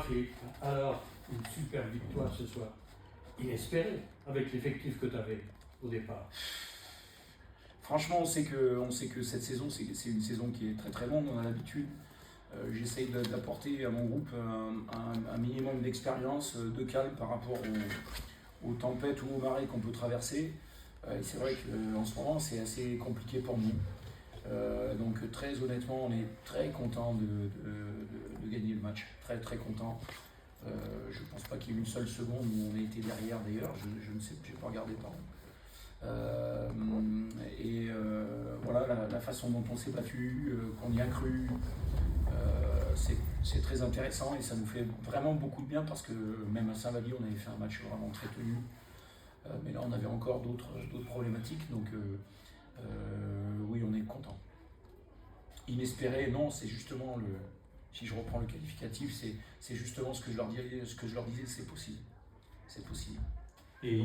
Bonsoir Philippe. Alors, une super victoire ce soir. Inespérée, avec l'effectif que tu avais au départ. Franchement, on sait que cette saison, c'est une saison qui est très très longue, on a l'habitude. J'essaye d'apporter à mon groupe un minimum d'expérience, de calme par rapport aux tempêtes ou aux marées qu'on peut traverser. Et c'est vrai qu'en ce moment, c'est assez compliqué pour nous. Donc très honnêtement, on est très content de gagner le match. Très très content. Je ne pense pas qu'il y ait une seule seconde où on a été derrière d'ailleurs. Je ne sais, je n'ai pas regardé pardon. Voilà la façon dont on s'est battu, qu'on y a cru, c'est très intéressant et ça nous fait vraiment beaucoup de bien parce que même à Saint-Vallier on avait fait un match vraiment très tenu, mais là on avait encore d'autres problématiques, donc oui, on est content. Inespéré, non, c'est justement si je reprends le qualificatif, c'est justement ce que je leur disais, c'est possible, c'est possible. Et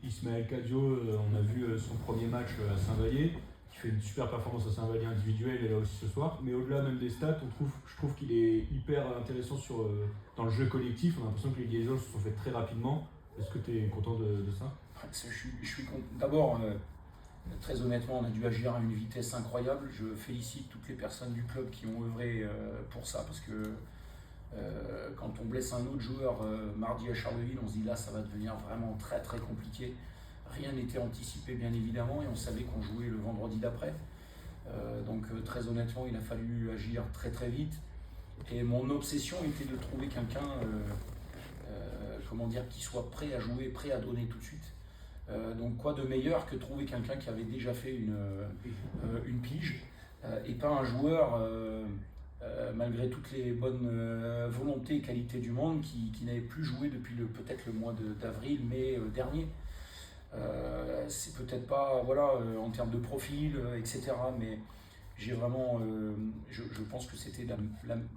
Ismaël Cadio, on a vu son premier match à Saint-Vallier, qui fait une super performance à Saint-Vallier individuelle, il est là aussi ce soir. Mais au-delà même des stats, je trouve qu'il est hyper intéressant dans le jeu collectif. On a l'impression que les liaisons se sont faites très rapidement. Est-ce que tu es content de ça? Je suis content. D'abord, très honnêtement, on a dû agir à une vitesse incroyable. Je félicite toutes les personnes du club qui ont œuvré pour ça, parce que quand on blesse un autre joueur mardi à Charleville, on se dit là ça va devenir vraiment très très compliqué. Rien n'était anticipé bien évidemment et on savait qu'on jouait le vendredi d'après. Donc très honnêtement il a fallu agir très très vite. Et mon obsession était de trouver quelqu'un qui soit prêt à jouer, prêt à donner tout de suite. Donc quoi de meilleur que trouver quelqu'un qui avait déjà fait une pige et pas un joueur malgré toutes les bonnes volontés et qualités du monde, qui n'avait plus joué depuis peut-être le mois d'avril, mai dernier. C'est peut-être pas en termes de profil, etc. Mais j'ai vraiment, je pense que c'était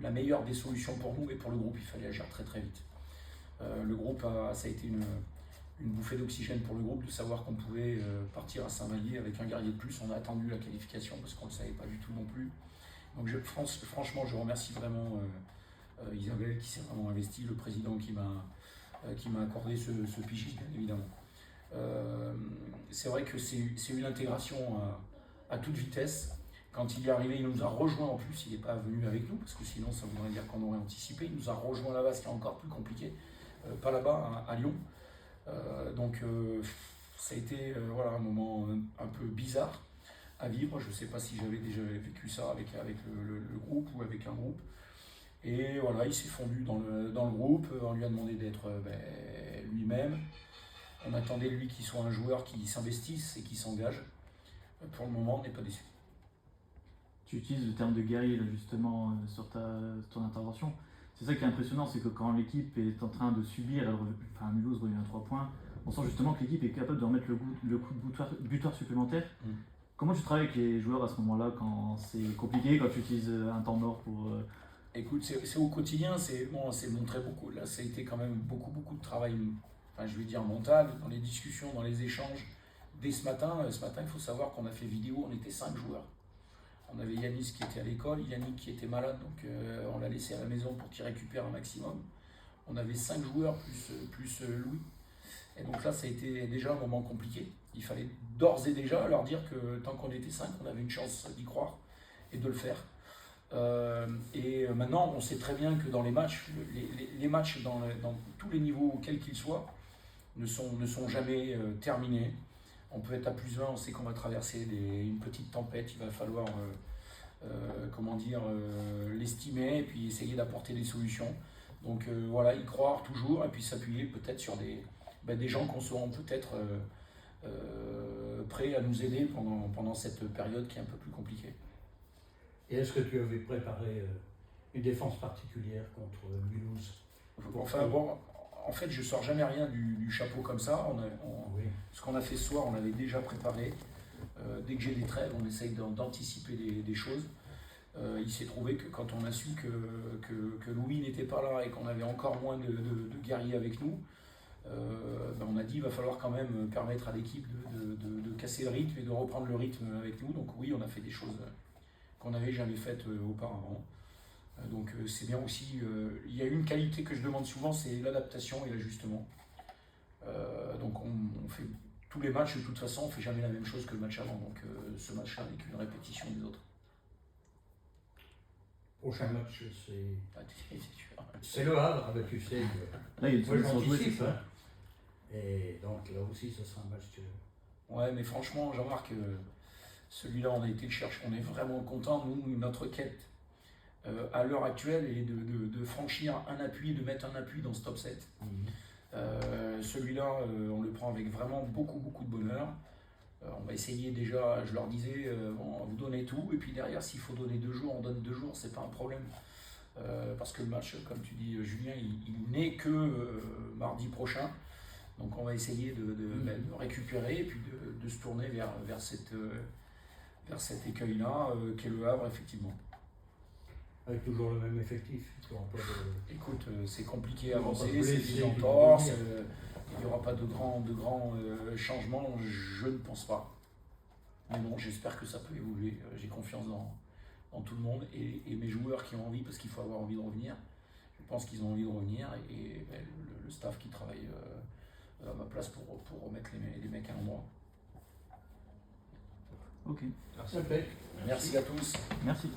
la meilleure des solutions pour nous et pour le groupe. Il fallait agir très très vite. Le groupe, ça a été une bouffée d'oxygène pour le groupe de savoir qu'on pouvait partir à Saint-Vallier avec un guerrier de plus. On a attendu la qualification parce qu'on ne le savait pas du tout non plus. Donc franchement, je remercie vraiment Isabelle qui s'est vraiment investie, le président qui m'a accordé ce pigiste, bien évidemment. C'est vrai que c'est une intégration à toute vitesse. Quand il est arrivé, il nous a rejoint en plus, il n'est pas venu avec nous, parce que sinon ça voudrait dire qu'on aurait anticipé. Il nous a rejoint là-bas, ce qui est encore plus compliqué, pas là-bas, à Lyon. Donc ça a été un moment un peu bizarre à vivre. Je ne sais pas si j'avais déjà vécu ça avec le groupe ou avec un groupe. Et voilà, il s'est fondu dans le groupe. On lui a demandé d'être lui-même. On attendait lui qu'il soit un joueur qui s'investisse et qui s'engage. Pour le moment, on n'est pas déçu. Tu utilises le terme de guerrier là, justement sur ton intervention. C'est ça qui est impressionnant, c'est que quand l'équipe est en train de subir, Mulhouse revient à 3 points, on sent justement que l'équipe est capable de remettre le coup de buteur supplémentaire. Comment tu travailles avec les joueurs à ce moment-là quand c'est compliqué, quand tu utilises un temps mort pour... Écoute, c'est au quotidien, c'est montré beaucoup. Là, ça a été quand même beaucoup de travail, je vais dire mental, dans les discussions, dans les échanges. Dès ce matin, il faut savoir qu'on a fait vidéo, on était 5 joueurs. On avait Yanis qui était à l'école, Yannick qui était malade, donc on l'a laissé à la maison pour qu'il récupère un maximum. On avait 5 joueurs plus Louis. Et donc là, ça a été déjà un moment compliqué. Il fallait d'ores et déjà leur dire que tant qu'on était 5, on avait une chance d'y croire et de le faire. Et maintenant, on sait très bien que dans les matchs, les matchs dans tous les niveaux, quels qu'ils soient, ne sont jamais terminés. On peut être à +20, on sait qu'on va traverser une petite tempête, il va falloir l'estimer et puis essayer d'apporter des solutions. Donc y croire toujours et puis s'appuyer peut-être sur des gens qu'on seront peut-être prêts à nous aider pendant cette période qui est un peu plus compliquée. Et est-ce que tu avais préparé une défense particulière contre Mulhouse? En fait, je ne sors jamais rien du chapeau comme ça. Oui. Ce qu'on a fait ce soir, on l'avait déjà préparé. Dès que j'ai des trêves, on essaye d'anticiper des choses. Il s'est trouvé que quand on a su que Louis n'était pas là et qu'on avait encore moins de guerriers avec nous, on a dit qu'il va falloir quand même permettre à l'équipe de casser le rythme et de reprendre le rythme avec nous. Donc oui, on a fait des choses qu'on n'avait jamais faites auparavant. Donc c'est bien aussi. Il y a une qualité que je demande souvent, c'est l'adaptation et l'ajustement. Donc on fait tous les matchs, de toute façon, on ne fait jamais la même chose que le match avant. Donc ce match-là n'est qu'une répétition des autres. Prochain match, Ah, c'est sûr. c'est le Havre. Ah ben, tu sais, Là, il y a une moi semaine sans jouer, c'est j'anticipe. ça. Hein. Et donc là aussi, ce sera un match. Ouais, mais franchement, Jean-Marc, celui-là, on a été le chercher. On est vraiment content. Nous, notre quête à l'heure actuelle est de franchir un appui, de mettre un appui dans ce top 7. Celui-là, on le prend avec vraiment beaucoup de bonheur. On va essayer déjà, je leur disais, bon, vous donnez tout, et puis derrière, s'il faut donner 2 jours, on donne 2 jours, c'est pas un problème. Parce que le match, comme tu dis, Julien, il n'est que mardi prochain. Donc on va essayer de récupérer et puis de se tourner vers cet écueil-là, qu'est le Havre, effectivement. Avec toujours le même effectif. Écoute, c'est compliqué Il à y aura pas de avancer, c'est blessés, des du entorses, revenir. il n'y aura pas de grands changements, je ne pense pas. Mais bon, j'espère que ça peut évoluer. J'ai confiance dans tout le monde et mes joueurs qui ont envie, parce qu'il faut avoir envie de revenir. Je pense qu'ils ont envie de revenir et le staff qui travaille à ma place pour remettre les mecs à l'endroit. Ok, Merci. Impec. Merci à tous. merci.